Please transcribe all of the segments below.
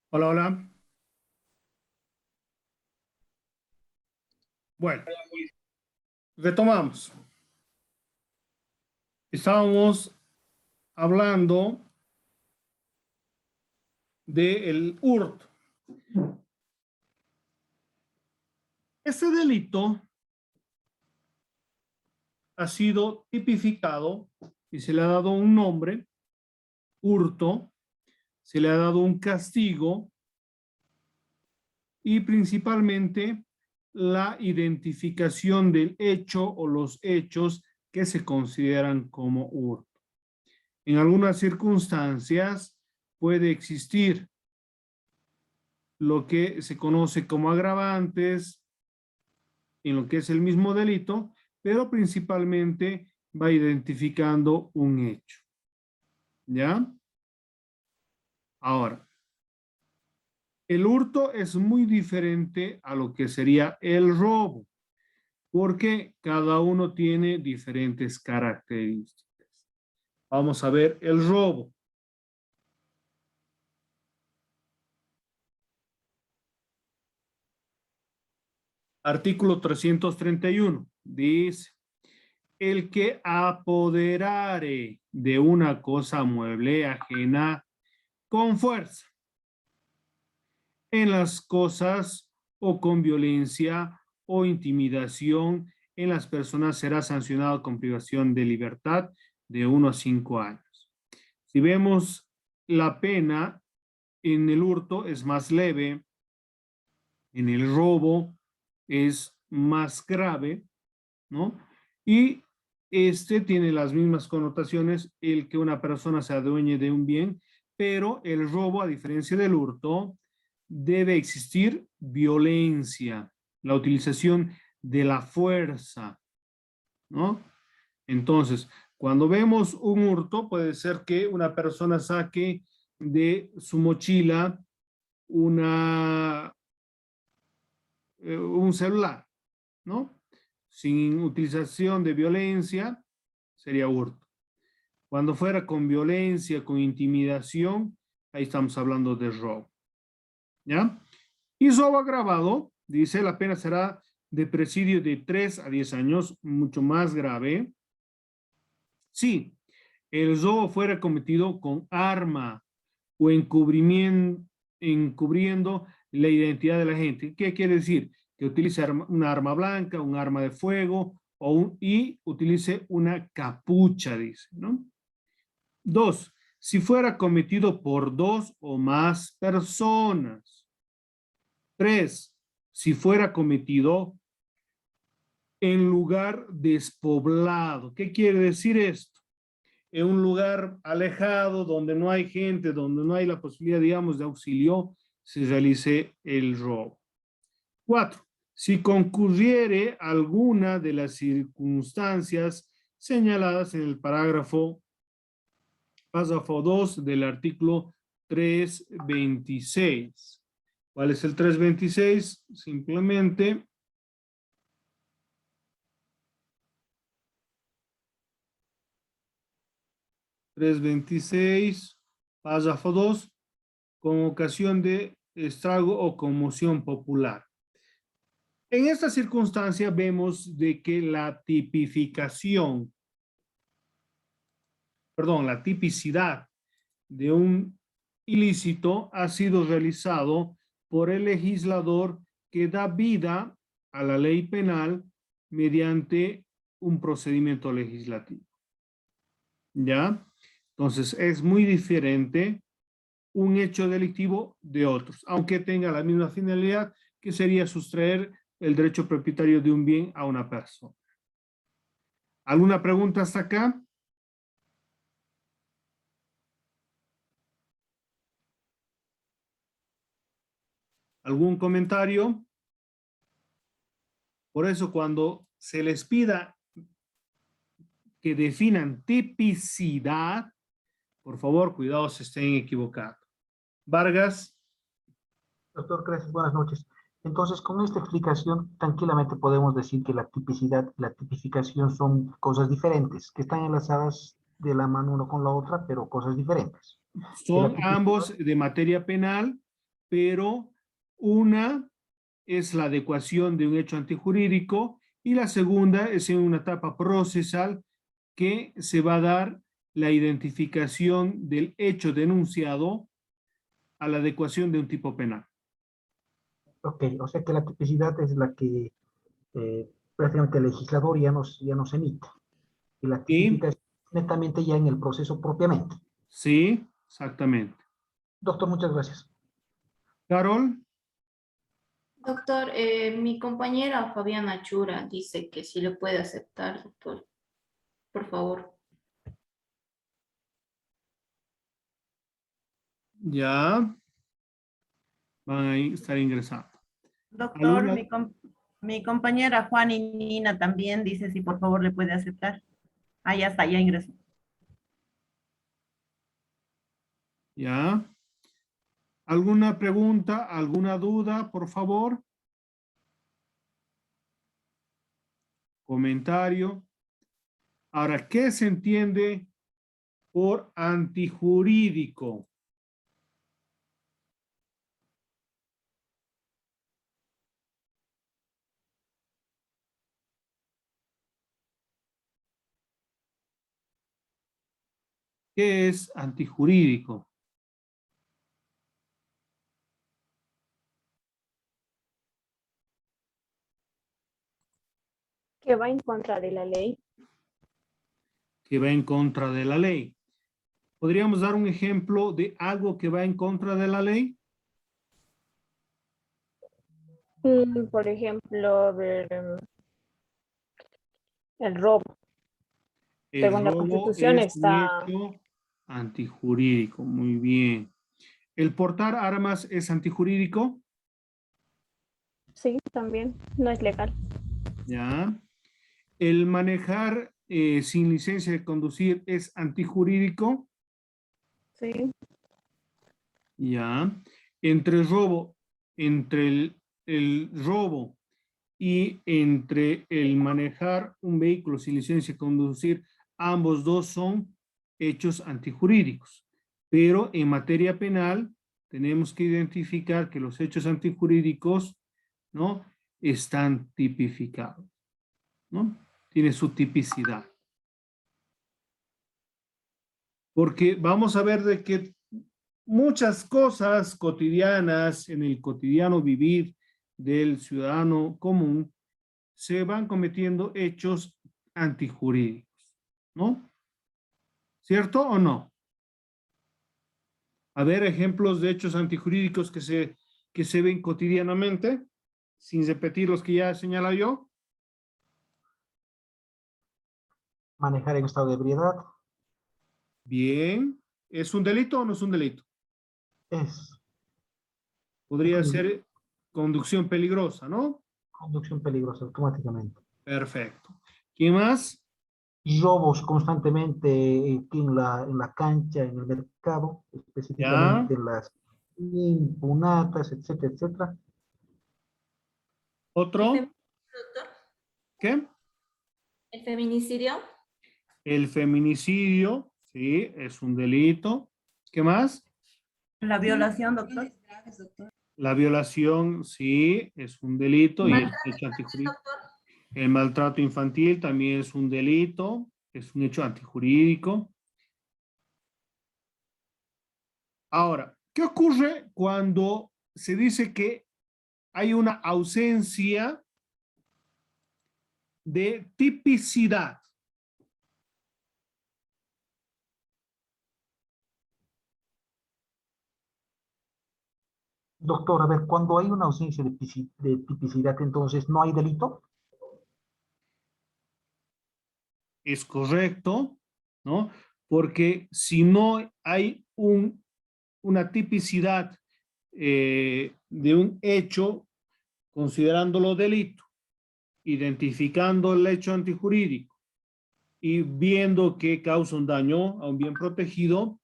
Hola, hola. Bueno, retomamos. Estábamos hablando del hurto. Este delito ha sido tipificado y se le ha dado un nombre, hurto, se le ha dado un castigo y principalmente la identificación del hecho o los hechos que se consideran como hurto. En algunas circunstancias puede existir lo que se conoce como agravantes en lo que es el mismo delito, pero principalmente va identificando un hecho. ¿Ya? Ahora, el hurto es muy diferente a lo que sería el robo, porque cada uno tiene diferentes características. Vamos a ver el robo. Artículo 331 dice, el que apoderare de una cosa mueble ajena con fuerza en las cosas o con violencia o intimidación en las personas será sancionado con privación de libertad de 1 a 5 años. Si vemos la pena en el hurto es más leve, en el robo es más grave, ¿no? Y este tiene las mismas connotaciones, el que una persona se adueñe de un bien, pero el robo, a diferencia del hurto, debe existir violencia, la utilización de la fuerza, ¿no? Entonces, cuando vemos un hurto, puede ser que una persona saque de su mochila una, un celular, ¿no? Sin utilización de violencia, sería hurto. Cuando fuera con violencia, con intimidación, ahí estamos hablando de robo. ¿Ya? Y robo agravado, dice, la pena será de presidio de 3 a 10 años, mucho más grave. Si el robo fuera cometido con arma o encubriendo la identidad de la gente. ¿Qué quiere decir? Que utilice una arma blanca, un arma de fuego y utilice una capucha, dice, ¿no? Dos, si fuera cometido por dos o más personas. Tres, si fuera cometido en lugar despoblado. ¿Qué quiere decir esto? En un lugar alejado, donde no hay gente, donde no hay la posibilidad, digamos, de auxilio, se realice el robo. Cuatro, si concurriere alguna de las circunstancias señaladas en el párrafo 2 del artículo 326. ¿Cuál es el 326? Simplemente 326, párrafo 2, con ocasión de estrago o conmoción popular. En esta circunstancia vemos de que la tipificación, perdón, la tipicidad de un ilícito ha sido realizado por el legislador que da vida a la ley penal mediante un procedimiento legislativo. ¿Ya? Entonces, es muy diferente un hecho delictivo de otros, aunque tenga la misma finalidad, que sería sustraer el derecho propietario de un bien a una persona. ¿Alguna pregunta hasta acá? ¿Algún comentario? Por eso, cuando se les pida que definan tipicidad, por favor, cuidado si estén equivocados. Vargas, Doctor, gracias, buenas noches. Entonces, con esta explicación, tranquilamente podemos decir que la tipicidad y la tipificación son cosas diferentes, que están enlazadas de la mano una con la otra, pero cosas diferentes. Que la son tipicidad, ambos de materia penal, pero una es la adecuación de un hecho antijurídico y la segunda es en una etapa procesal que se va a dar la identificación del hecho denunciado a la adecuación de un tipo penal. Ok, o sea que la tipicidad es la que prácticamente el legislador ya nos emite. Y la ¿Sí? tipificación netamente ya en el proceso propiamente. Sí, exactamente. Doctor, muchas gracias. Carol, Doctor, mi compañera Fabiana Chura dice que sí le puede aceptar, doctor. Por favor. ya van a estar ingresando. Doctor, ¿Alguna? mi compañera Juan y Nina también dice si por favor le puede aceptar. Ah, ya está, ya ingresó. Ya. ¿Alguna pregunta, alguna duda, por favor? Comentario. Ahora, ¿qué se entiende por antijurídico? ¿Qué es antijurídico? Que va en contra de la ley. Que va en contra de la ley. ¿Podríamos dar un ejemplo de algo que va en contra de la ley? Por ejemplo, el robo. El Según la robo Constitución es un está, hecho antijurídico. Muy bien. ¿El portar armas es antijurídico? sí, también, no es legal. Ya. ¿El manejar sin licencia de conducir es antijurídico? Sí, Ya. Entre robo, entre el robo y entre el manejar un vehículo sin licencia de conducir, ambos dos son hechos antijurídicos. Pero en materia penal tenemos que identificar que los hechos antijurídicos, ¿no?, están tipificados, ¿no? Tiene su tipicidad. Porque vamos a ver de que muchas cosas cotidianas en el cotidiano vivir del ciudadano común se van cometiendo hechos antijurídicos, ¿no? ¿Cierto o no? A ver, ejemplos de hechos antijurídicos que se ven cotidianamente, sin repetir los que ya he señalado yo. Manejar en estado de ebriedad Bien. ¿Es un delito o no es un delito? es Podría ser conducción peligrosa, ¿no? conducción peligrosa automáticamente. Perfecto. ¿Quién más? Robos constantemente en la cancha, en el mercado, Ya. específicamente en las impunatas, etcétera, etcétera. ¿Otro? Doctor, ¿Qué? ¿el feminicidio? El feminicidio, sí, es un delito. ¿Qué más? La violación, doctor. La violación, sí, es un delito y es un hecho ¿Maltrato infantil, antijurídico. doctor? El maltrato infantil también es un delito, es un hecho antijurídico. Ahora, ¿qué ocurre cuando se dice que hay una ausencia de tipicidad? Doctor, a ver, cuando hay una ausencia de tipicidad, entonces no hay delito. Es correcto, ¿no? Porque si no hay una tipicidad de un hecho, considerándolo delito, identificando el hecho antijurídico y viendo que causa un daño a un bien protegido,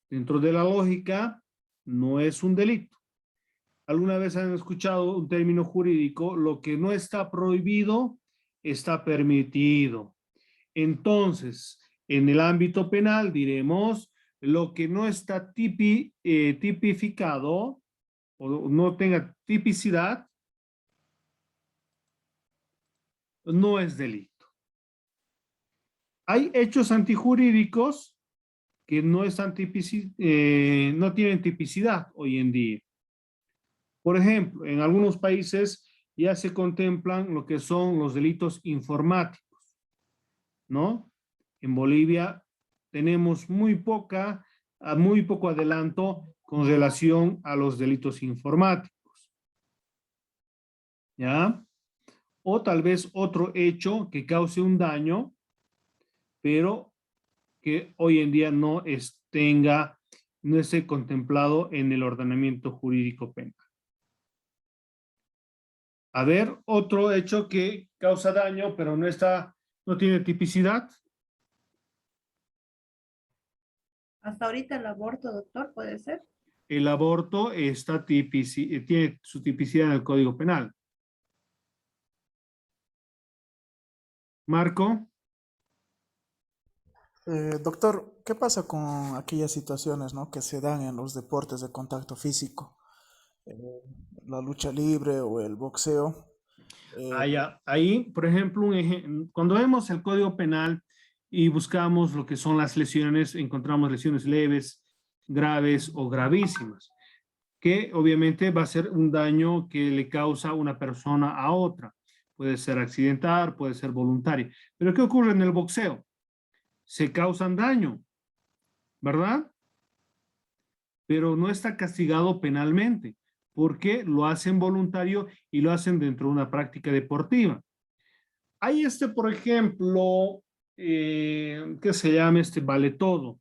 dentro de la lógica, no es un delito. ¿Alguna vez han escuchado un término jurídico? Lo que no está prohibido está permitido. Entonces, en el ámbito penal diremos lo que no está tipificado o no tenga tipicidad, no es delito. Hay hechos antijurídicos que no no tienen tipicidad hoy en día. Por ejemplo, en algunos países ya se contemplan lo que son los delitos informáticos, ¿no? En Bolivia tenemos muy poco adelanto con relación a los delitos informáticos, ¿ya? O tal vez otro hecho que cause un daño, pero que hoy en día no esté contemplado en el ordenamiento jurídico penal. A ver, otro hecho que causa daño, pero no tiene tipicidad. Hasta ahorita el aborto, doctor, ¿puede ser? El aborto tiene su tipicidad en el Código Penal. Marco. Doctor, ¿qué pasa con aquellas situaciones, ¿no?, que se dan en los deportes de contacto físico? Eh, la lucha libre o el boxeo. Ahí, por ejemplo, cuando vemos el Código Penal y buscamos lo que son las lesiones, encontramos lesiones leves, graves o gravísimas, que obviamente va a ser un daño que le causa una persona a otra. Puede ser accidental, puede ser voluntario. Pero ¿qué ocurre en el boxeo? Se causan daño, ¿verdad? Pero no está castigado penalmente, porque lo hacen voluntario y lo hacen dentro de una práctica deportiva. Hay por ejemplo, ¿qué se llama vale todo? O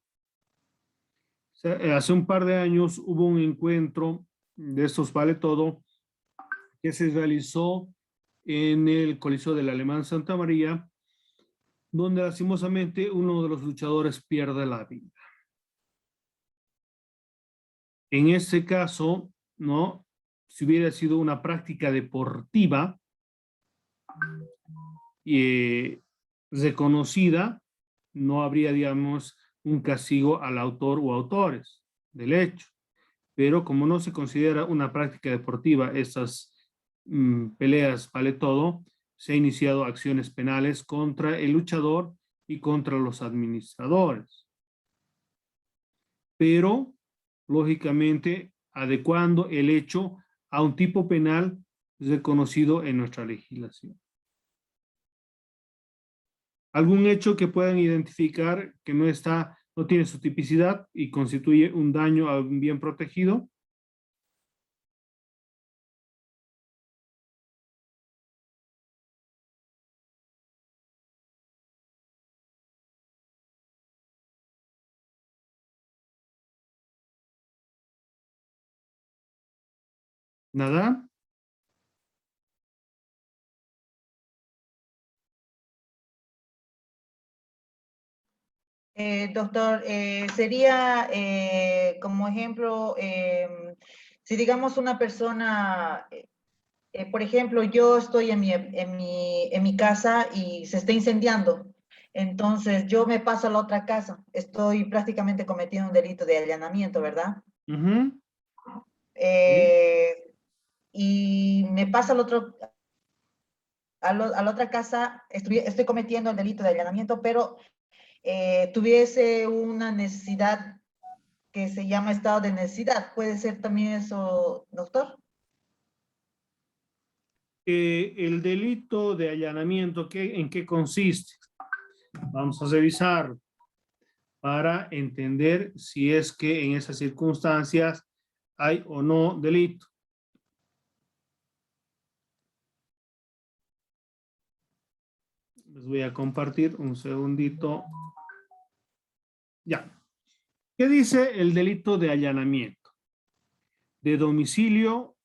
sea, hace un par de años hubo un encuentro de estos vale todo que se realizó en el Coliseo del Alemán Santa María, donde lastimosamente uno de los luchadores pierde la vida. En este caso, ¿no? Si hubiera sido una práctica deportiva reconocida, no habría, digamos, un castigo al autor o autores del hecho. Pero como no se considera una práctica deportiva, estas peleas vale todo, se han iniciado acciones penales contra el luchador y contra los administradores. Pero, lógicamente, adecuando el hecho a un tipo penal reconocido en nuestra legislación. ¿Algún hecho que puedan identificar que no tiene su tipicidad y constituye un daño a un bien protegido? ¿Nada? Doctor, sería como ejemplo, si digamos una persona, por ejemplo, yo estoy en mi casa y se está incendiando, entonces yo me paso a la otra casa, estoy prácticamente cometiendo un delito de allanamiento, ¿verdad? Uh-huh. Sí. Y me paso a la otra casa, estoy cometiendo el delito de allanamiento, pero tuviese una necesidad que se llama estado de necesidad. ¿Puede ser también eso, doctor? El delito de allanamiento, ¿en qué consiste? Vamos a revisar para entender si es que en esas circunstancias hay o no delito. Les voy a compartir un segundito. Ya. ¿Qué dice el delito de allanamiento? De domicilio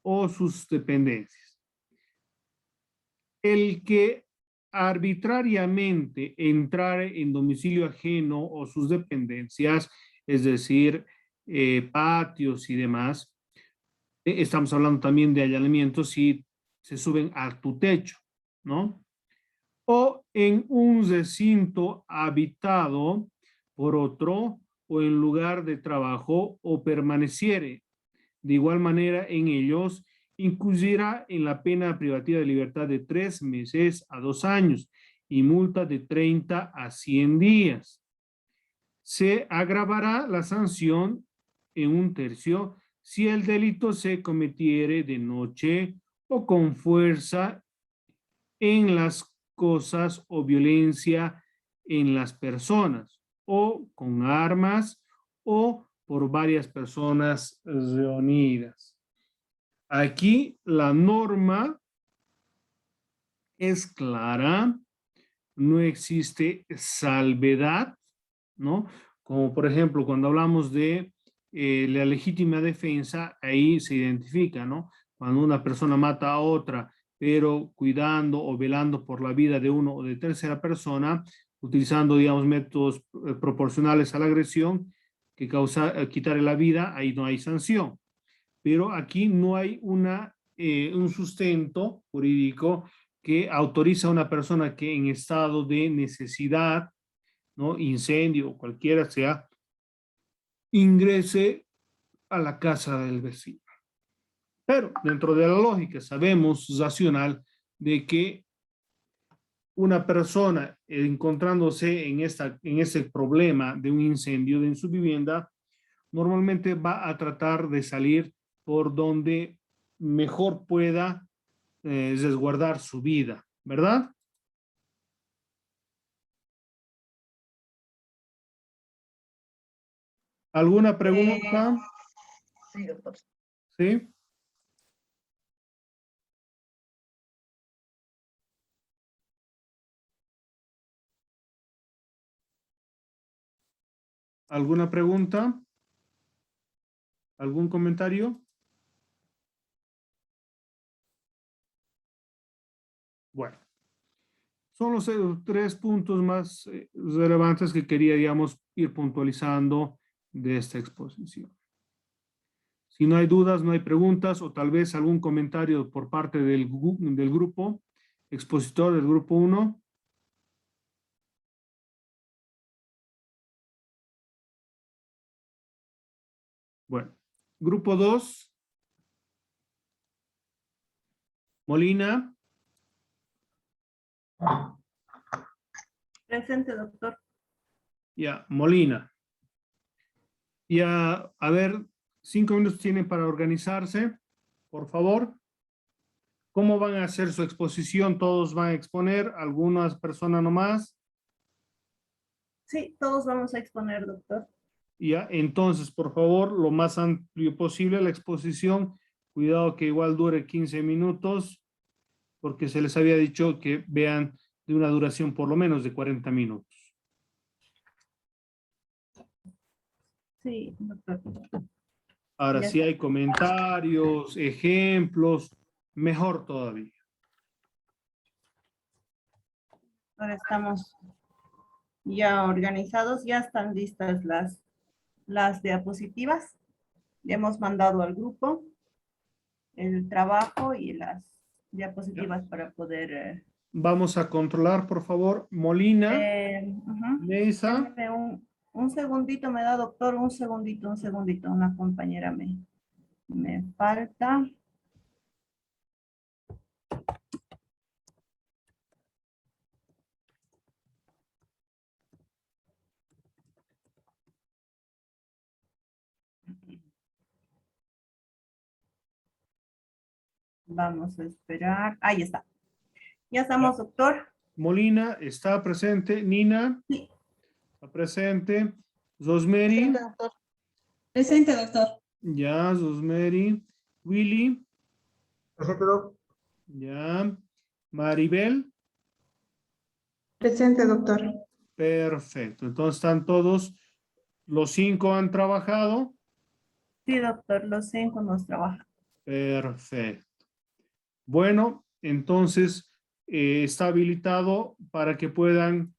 o sus dependencias. El que arbitrariamente entrare en domicilio ajeno o sus dependencias, es decir, patios y demás, estamos hablando también de allanamientos si se suben a tu techo, ¿no? O en un recinto habitado por otro o en lugar de trabajo o permaneciere De igual manera, en ellos incurrirá en la pena privativa de libertad de 3 meses a 2 años y multa de 30 a 100 días. Se agravará la sanción en 1/3 si el delito se cometiere de noche o con fuerza en las cosas o violencia en las personas o con armas o por varias personas reunidas. Aquí la norma es clara, no existe salvedad, ¿no? Como por ejemplo, cuando hablamos de la legítima defensa, ahí se identifica, ¿no? Cuando una persona mata a otra, pero cuidando o velando por la vida de uno o de tercera persona, utilizando, digamos, métodos proporcionales a la agresión que causa quitarle la vida, ahí no hay sanción. Pero aquí no hay un sustento jurídico que autoriza a una persona que en estado de necesidad, ¿no? Incendio o cualquiera sea, ingrese a la casa del vecino. Pero dentro de la lógica sabemos racional de que una persona encontrándose en ese problema de un incendio en su vivienda, normalmente va a tratar de salir por donde mejor pueda resguardar su vida, ¿verdad? ¿Alguna pregunta? Sí, doctor. ¿Sí? ¿Alguna pregunta? ¿Algún comentario? Bueno, son los 3 puntos más relevantes que quería, digamos, ir puntualizando de esta exposición. Si no hay dudas, no hay preguntas, o tal vez algún comentario por parte del grupo, expositor del grupo 1. Bueno, grupo 2. Molina. Presente, doctor. Ya, Molina. Ya, a ver, 5 minutos tienen para organizarse, por favor. ¿Cómo van a hacer su exposición? ¿Todos van a exponer? ¿Algunas personas nomás? Sí, todos vamos a exponer, doctor. Ya, entonces, por favor, lo más amplio posible la exposición. Cuidado que igual dure 15 minutos, porque se les había dicho que vean de una duración por lo menos de 40 minutos. Sí, doctor. Ahora, Ya si está. hay comentarios, ejemplos, mejor todavía. Ahora estamos ya organizados, ya están listas las diapositivas. Ya hemos mandado al grupo el trabajo y las diapositivas para poder... Vamos a controlar, por favor. Molina, ujú. Leisa. Déjeme un segundito, me da doctor, un segundito, una compañera me falta. Vamos a esperar. Ahí está. Ya estamos, doctor. Molina está presente. Nina. Sí. Está presente. Rosemary. Presente, doctor. Presente, doctor. Ya, Rosemary. Willy. Presente, doc. Ya. Maribel. Presente, doctor. Perfecto. Entonces están todos. Los 5 han trabajado. Sí, doctor, los 5 nos trabajan. Perfecto. Bueno, entonces está habilitado para que puedan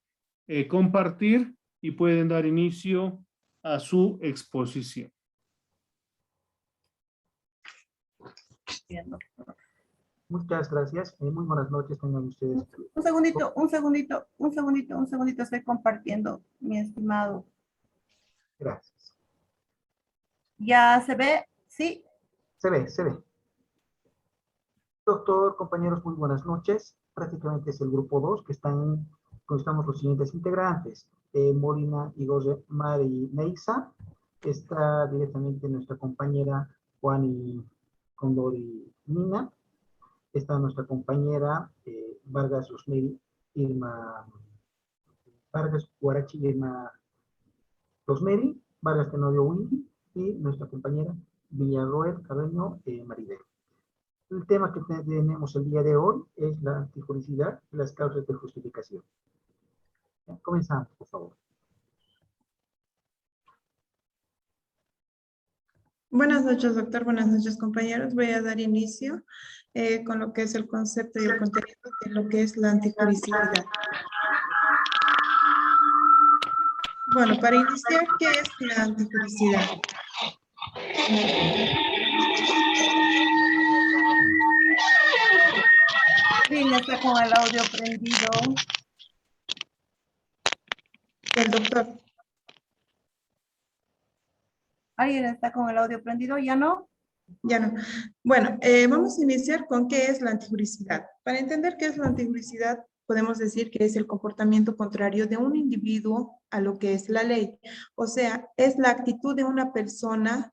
compartir y pueden dar inicio a su exposición. Bien, doctor. Muchas gracias. Muy buenas noches tengan ustedes. Un segundito, estoy compartiendo, mi estimado. Gracias. ¿Ya se ve? Sí. Se ve, se ve. Doctor, compañeros, muy buenas noches. Prácticamente es el grupo 2 que estamos los siguientes integrantes. Molina, Igor, Mari, Neixa. Está directamente nuestra compañera Juan y Condor y Nina. Está nuestra compañera Vargas Rosmeri, Irma Vargas Guarachi, Irma Rosmeri, Vargas Tenorio Windy y nuestra compañera Villarroel Carreño Maribel. El tema que tenemos el día de hoy es la antijuricidad y las causas de justificación. Comenzamos, por favor. Buenas noches, doctor. Buenas noches, compañeros. Voy a dar inicio con lo que es el concepto y el contenido de lo que es la antijuricidad. Bueno, para iniciar, ¿qué es la antijuricidad? Línea está con el audio prendido. El doctor. ¿Alguien está con el audio prendido? ¿Ya no? Ya no. Bueno, vamos a iniciar con qué es la antijuricidad. Para entender qué es la antijuricidad, podemos decir que es el comportamiento contrario de un individuo a lo que es la ley. O sea, es la actitud de una persona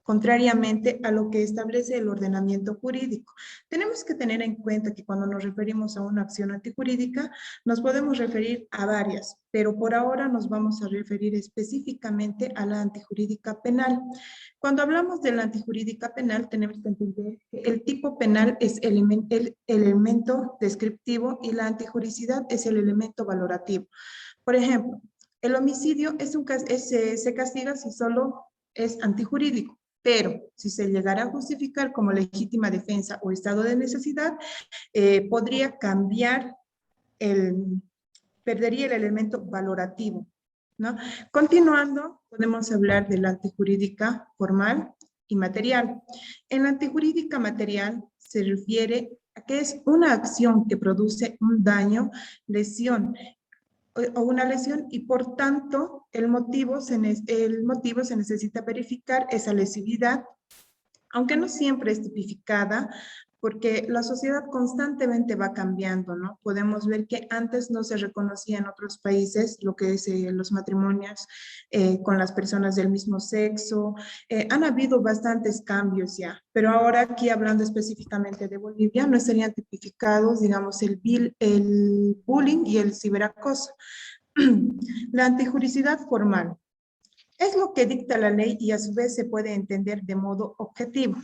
contrariamente a lo que establece el ordenamiento jurídico. Tenemos que tener en cuenta que cuando nos referimos a una acción antijurídica, nos podemos referir a varias, pero por ahora nos vamos a referir específicamente a la antijurídica penal. Cuando hablamos de la antijurídica penal, tenemos que entender que el tipo penal es el elemento descriptivo y la antijuricidad es el elemento valorativo. Por ejemplo, el homicidio se castiga si solo es antijurídico. Pero si se llegara a justificar como legítima defensa o estado de necesidad, podría cambiar, perdería el elemento valorativo, ¿no? Continuando, podemos hablar de la antijurídica formal y material. En la antijurídica material se refiere a que es una acción que produce un daño, lesión, o una lesión y por tanto el motivo se necesita verificar esa lesividad, aunque no siempre es tipificada porque la sociedad constantemente va cambiando, ¿no? Podemos ver que antes no se reconocía en otros países lo que es los matrimonios con las personas del mismo sexo. Han habido bastantes cambios ya, pero ahora aquí hablando específicamente de Bolivia, no estarían tipificados, digamos, el bullying y el ciberacoso. La antijuricidad formal es lo que dicta la ley y a su vez se puede entender de modo objetivo.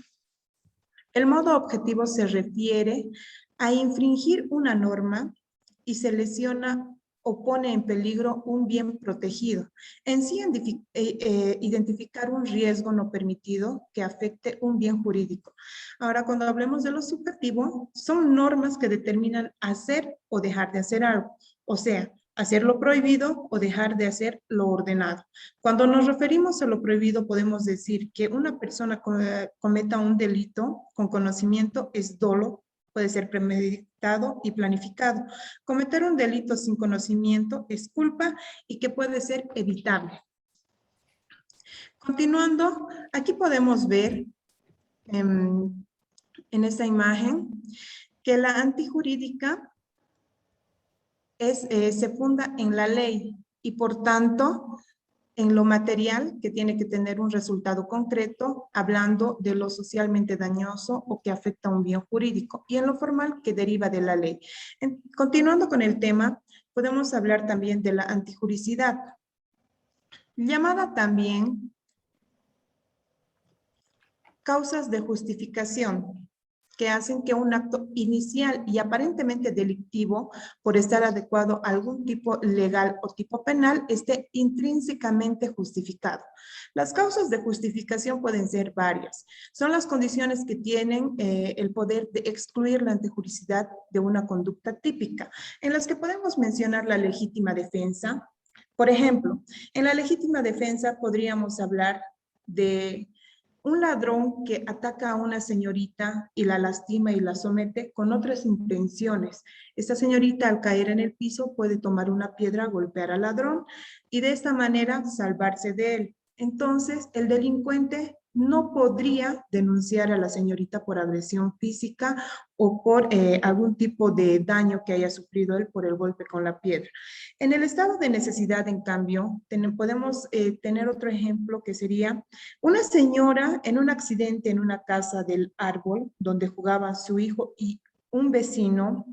El modo objetivo se refiere a infringir una norma y se lesiona o pone en peligro un bien protegido. En sí, identificar un riesgo no permitido que afecte un bien jurídico. Ahora, cuando hablemos de lo subjetivo, son normas que determinan hacer o dejar de hacer algo. O sea, hacer lo prohibido o dejar de hacer lo ordenado. Cuando nos referimos a lo prohibido, podemos decir que una persona cometa un delito con conocimiento es dolo, puede ser premeditado y planificado. Cometer un delito sin conocimiento es culpa y que puede ser evitable. Continuando, aquí podemos ver en esta imagen que la antijurídica se funda en la ley y por tanto en lo material que tiene que tener un resultado concreto hablando de lo socialmente dañoso o que afecta a un bien jurídico y en lo formal que deriva de la ley. Continuando con el tema, podemos hablar también de la antijuricidad, llamada también causas de justificación, que hacen que un acto inicial y aparentemente delictivo, por estar adecuado a algún tipo legal o tipo penal, esté intrínsecamente justificado. Las causas de justificación pueden ser varias. Son las condiciones que tienen el poder de excluir la antijuricidad de una conducta típica, en las que podemos mencionar la legítima defensa. Por ejemplo, en la legítima defensa podríamos hablar de un ladrón que ataca a una señorita y la lastima y la somete con otras intenciones. Esta señorita al caer en el piso puede tomar una piedra, golpear al ladrón y de esta manera salvarse de él. Entonces, el delincuente no podría denunciar a la señorita por agresión física o por algún tipo de daño que haya sufrido él por el golpe con la piedra. En el estado de necesidad, en cambio, podemos tener otro ejemplo que sería una señora en un accidente en una casa del árbol donde jugaba su hijo y un vecino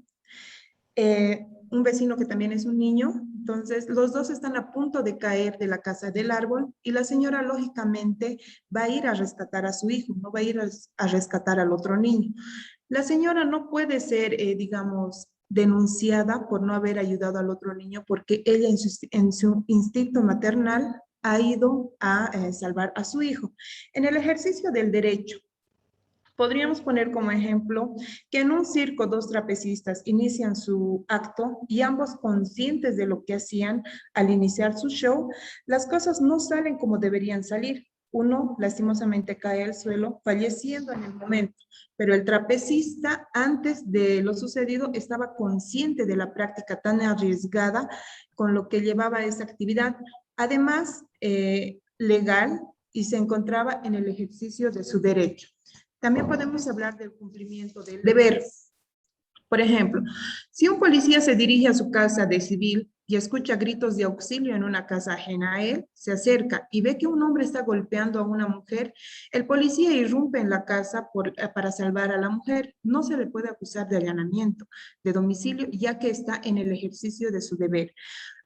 que también es un niño. Entonces, los dos están a punto de caer de la casa del árbol y la señora lógicamente va a ir a rescatar a su hijo, no va a ir a rescatar al otro niño. La señora no puede ser, digamos, denunciada por no haber ayudado al otro niño porque ella en su instinto maternal ha ido a salvar a su hijo. En el ejercicio del derecho, podríamos poner como ejemplo que en un circo dos trapecistas inician su acto y ambos conscientes de lo que hacían al iniciar su show, las cosas no salen como deberían salir. Uno lastimosamente cae al suelo, falleciendo en el momento, pero el trapecista antes de lo sucedido estaba consciente de la práctica tan arriesgada con lo que llevaba a esa actividad, además legal, y se encontraba en el ejercicio de su derecho. También podemos hablar del cumplimiento del deber. Por ejemplo, si un policía se dirige a su casa de civil y escucha gritos de auxilio en una casa ajena a él, se acerca y ve que un hombre está golpeando a una mujer, el policía irrumpe en la casa para salvar a la mujer. No se le puede acusar de allanamiento de domicilio, ya que está en el ejercicio de su deber.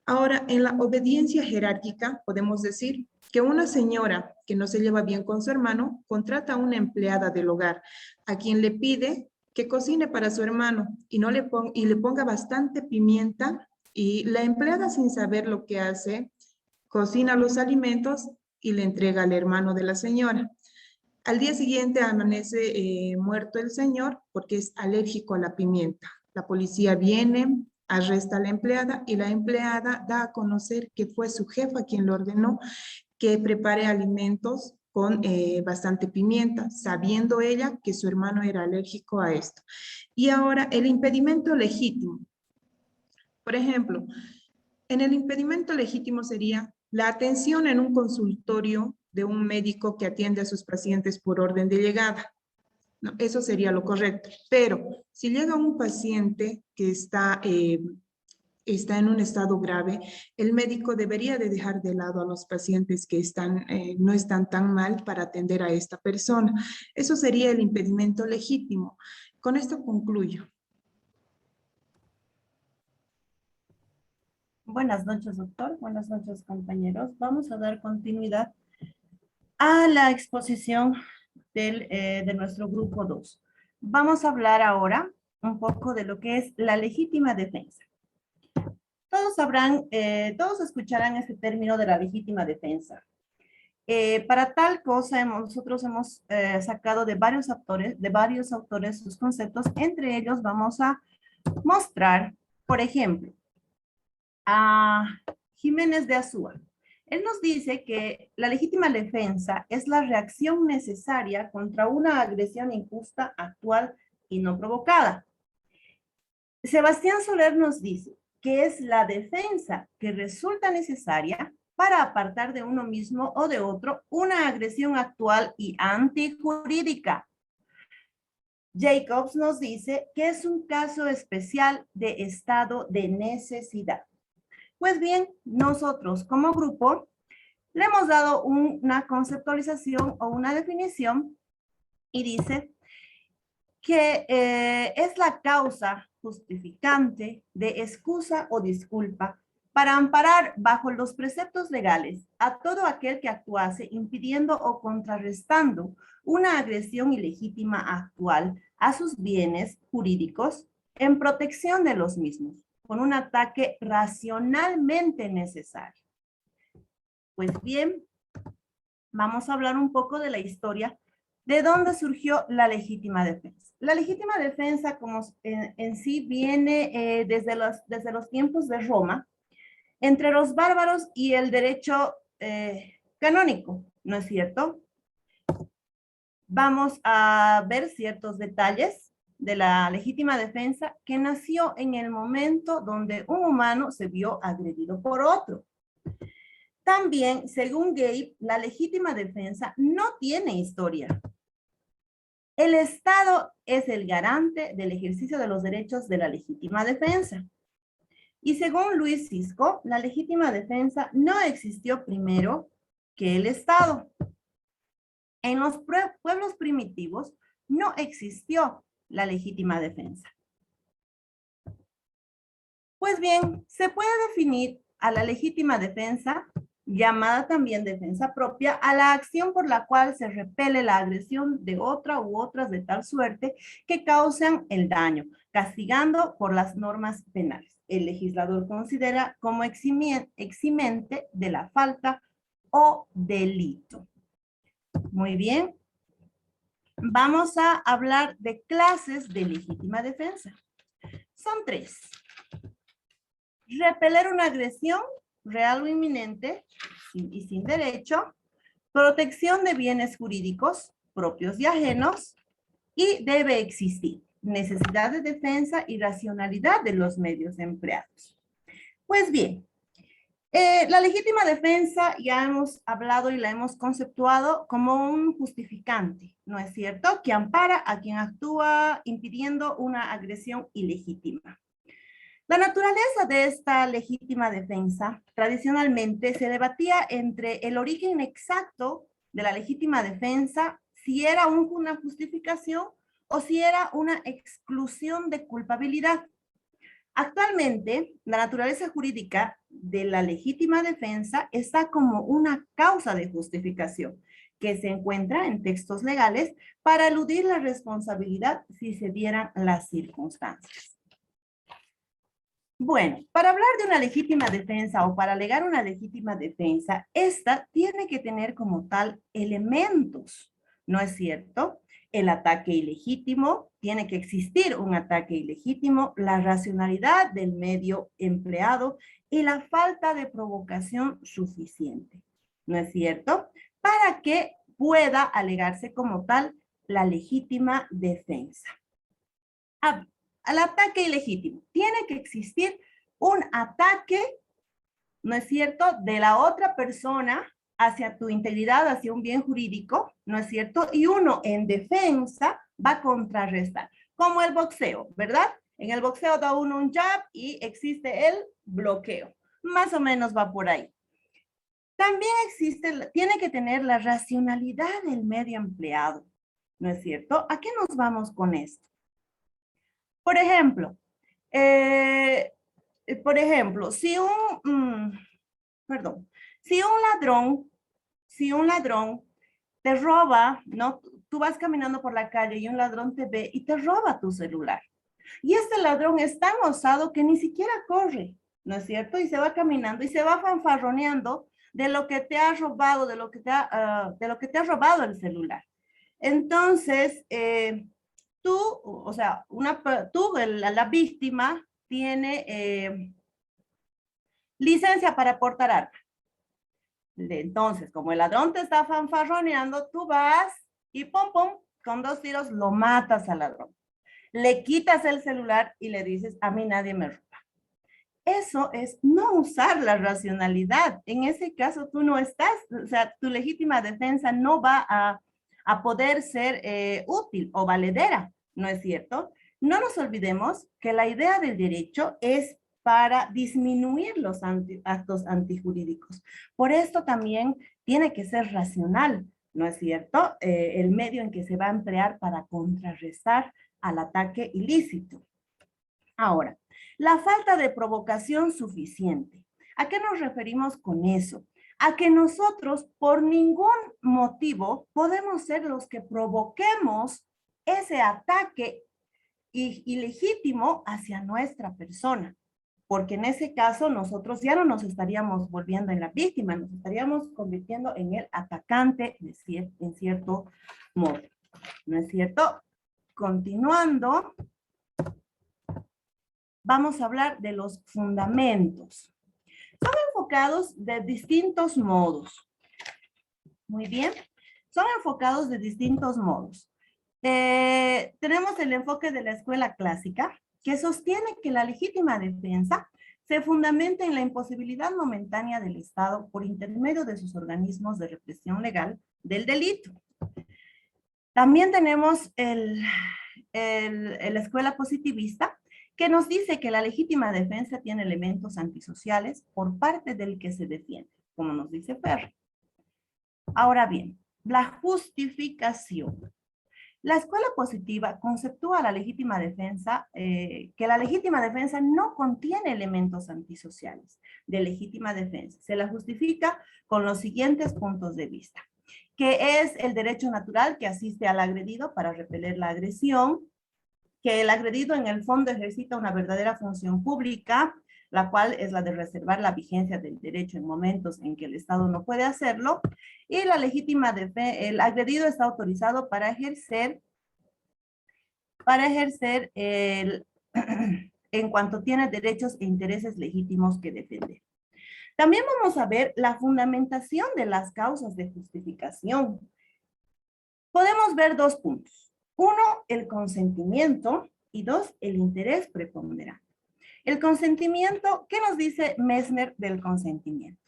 Ahora, en la obediencia jerárquica, podemos decir que una señora que no se lleva bien con su hermano contrata a una empleada del hogar, a quien le pide que cocine para su hermano y le ponga bastante pimienta, y la empleada, sin saber lo que hace, cocina los alimentos y le entrega al hermano de la señora. Al día siguiente amanece muerto el señor porque es alérgico a la pimienta. La policía viene, arresta a la empleada y la empleada da a conocer que fue su jefa quien le ordenó que prepare alimentos con bastante pimienta, sabiendo ella que su hermano era alérgico a esto. Y ahora, el impedimento legítimo. Por ejemplo, en el impedimento legítimo sería la atención en un consultorio de un médico que atiende a sus pacientes por orden de llegada. No, eso sería lo correcto. Pero si llega un paciente que está en un estado grave, el médico debería de dejar de lado a los pacientes que no están tan mal para atender a esta persona. Eso sería el impedimento legítimo. Con esto concluyo. Buenas noches, doctor. Buenas noches, compañeros. Vamos a dar continuidad a la exposición de nuestro grupo 2. Vamos a hablar ahora un poco de lo que es la legítima defensa. Todos sabrán, todos escucharán este término de la legítima defensa. Para tal cosa nosotros hemos sacado de varios autores sus conceptos. Entre ellos vamos a mostrar, por ejemplo, a Jiménez de Azúa. Él nos dice que la legítima defensa es la reacción necesaria contra una agresión injusta, actual y no provocada. Sebastián Soler nos dice que es la defensa que resulta necesaria para apartar de uno mismo o de otro una agresión actual y antijurídica. Jacobs nos dice que es un caso especial de estado de necesidad. Pues bien, nosotros como grupo le hemos dado una conceptualización o una definición y dice que es la causa justificante de excusa o disculpa para amparar bajo los preceptos legales a todo aquel que actuase impidiendo o contrarrestando una agresión ilegítima actual a sus bienes jurídicos en protección de los mismos, con un ataque racionalmente necesario. Pues bien, vamos a hablar un poco de la historia de dónde surgió la legítima defensa. La legítima defensa como en sí viene desde los tiempos de Roma, entre los bárbaros y el derecho canónico, ¿no es cierto? Vamos a ver ciertos detalles de la legítima defensa que nació en el momento donde un humano se vio agredido por otro. También, según Gabe, la legítima defensa no tiene historia. El Estado es el garante del ejercicio de los derechos de la legítima defensa. Y según Luis Cisco, la legítima defensa no existió primero que el Estado. En los pueblos primitivos no existió la legítima defensa. Pues bien, se puede definir a la legítima defensa, llamada también defensa propia, a la acción por la cual se repele la agresión de otra u otras de tal suerte que causan el daño, castigando por las normas penales. El legislador considera como eximente de la falta o delito. Muy bien. Vamos a hablar de clases de legítima defensa. Son 3. Repeler una agresión real o inminente y sin derecho, protección de bienes jurídicos propios y ajenos, y debe existir necesidad de defensa y racionalidad de los medios empleados. Pues bien, la legítima defensa ya hemos hablado y la hemos conceptuado como un justificante, ¿no es cierto?, que ampara a quien actúa impidiendo una agresión ilegítima. La naturaleza de esta legítima defensa tradicionalmente se debatía entre el origen exacto de la legítima defensa, si era una justificación o si era una exclusión de culpabilidad. Actualmente, la naturaleza jurídica de la legítima defensa está como una causa de justificación que se encuentra en textos legales para eludir la responsabilidad si se dieran las circunstancias. Bueno, para hablar de una legítima defensa o para alegar una legítima defensa, esta tiene que tener como tal elementos, ¿no es cierto? El ataque ilegítimo, tiene que existir un ataque ilegítimo, la racionalidad del medio empleado y la falta de provocación suficiente, ¿no es cierto? Para que pueda alegarse como tal la legítima defensa. Al ataque ilegítimo, tiene que existir un ataque, ¿no es cierto?, de la otra persona hacia tu integridad, hacia un bien jurídico, ¿no es cierto? Y uno en defensa va a contrarrestar, como el boxeo, ¿verdad? En el boxeo da uno un jab y existe el bloqueo. Más o menos va por ahí. También tiene que tener la racionalidad del medio empleado, ¿no es cierto? ¿A qué nos vamos con esto? Por ejemplo, si un ladrón te roba, ¿no? Tú vas caminando por la calle y un ladrón te ve y te roba tu celular. Y este ladrón es tan osado que ni siquiera corre, ¿no es cierto? Y se va caminando y se va fanfarroneando de lo que te ha robado, de lo que te ha robado el celular. Entonces, la víctima tiene licencia para portar arma. Entonces, como el ladrón te está fanfarroneando, tú vas y pum, pum, con 2 tiros lo matas al ladrón. Le quitas el celular y le dices, a mí nadie me roba. Eso es no usar la racionalidad. En ese caso, tú no estás, o sea, tu legítima defensa no va a poder ser útil o valedera, ¿no es cierto? No nos olvidemos que la idea del derecho es para disminuir los actos antijurídicos. Por esto también tiene que ser racional, ¿no es cierto? El medio en que se va a emplear para contrarrestar al ataque ilícito. Ahora, la falta de provocación suficiente. ¿A qué nos referimos con eso? A que nosotros por ningún motivo podemos ser los que provoquemos ese ataque ilegítimo hacia nuestra persona. Porque en ese caso nosotros ya no nos estaríamos volviendo en la víctima, nos estaríamos convirtiendo en el atacante en cierto modo. ¿No es cierto? Continuando, vamos a hablar de los fundamentos. Son enfocados de distintos modos. Muy bien. Son enfocados de distintos modos. Tenemos el enfoque de la escuela clásica, que sostiene que la legítima defensa se fundamenta en la imposibilidad momentánea del Estado por intermedio de sus organismos de represión legal del delito. También tenemos la escuela positivista, que nos dice que la legítima defensa tiene elementos antisociales por parte del que se defiende, como nos dice Ferri. Ahora bien, la justificación. La escuela positiva conceptúa la legítima defensa, que la legítima defensa no contiene elementos antisociales de legítima defensa. Se la justifica con los siguientes puntos de vista, que es el derecho natural que asiste al agredido para repeler la agresión, que el agredido en el fondo ejercita una verdadera función pública, la cual es la de reservar la vigencia del derecho en momentos en que el Estado no puede hacerlo, y la legítima defensa, el agredido está autorizado para ejercer en cuanto tiene derechos e intereses legítimos que defender. También vamos a ver la fundamentación de las causas de justificación. Podemos ver dos puntos. Uno, el consentimiento, y dos, el interés preponderante. El consentimiento, ¿qué nos dice Messner del consentimiento?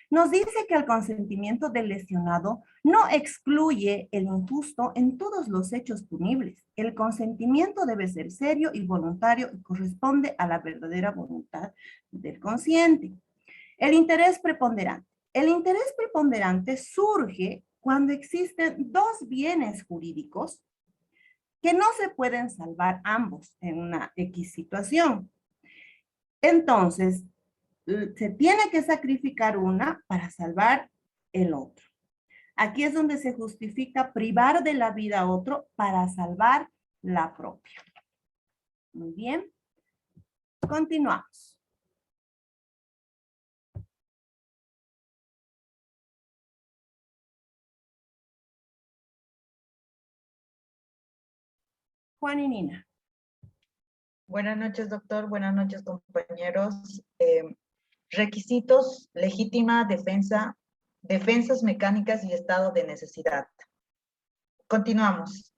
Nos dice que el consentimiento del lesionado no excluye el injusto en todos los hechos punibles. El consentimiento debe ser serio y voluntario y corresponde a la verdadera voluntad del consciente. El interés preponderante. El interés preponderante surge cuando existen dos bienes jurídicos que no se pueden salvar ambos en una X situación. Entonces, se tiene que sacrificar una para salvar el otro. Aquí es donde se justifica privar de la vida a otro para salvar la propia. Muy bien. Continuamos. Juan y Nina. Buenas noches, doctor. Buenas noches, compañeros. Requisitos, legítima defensa, defensas mecánicas y estado de necesidad. Continuamos.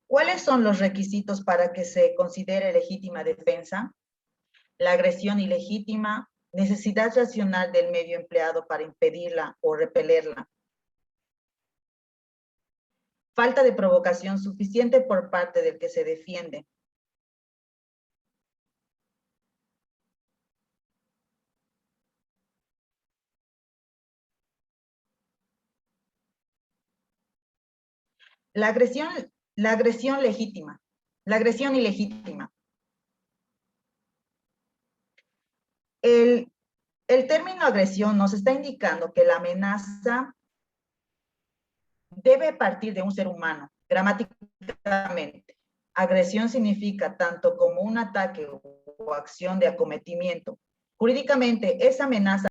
¿Cuáles son los requisitos para que se considere legítima defensa? La agresión ilegítima, necesidad racional del medio empleado para impedirla o repelerla. Falta de provocación suficiente por parte del que se defiende. La agresión legítima, la agresión ilegítima. El término agresión nos está indicando que la amenaza debe partir de un ser humano, gramáticamente. Agresión significa tanto como un ataque o acción de acometimiento. Jurídicamente, esa amenaza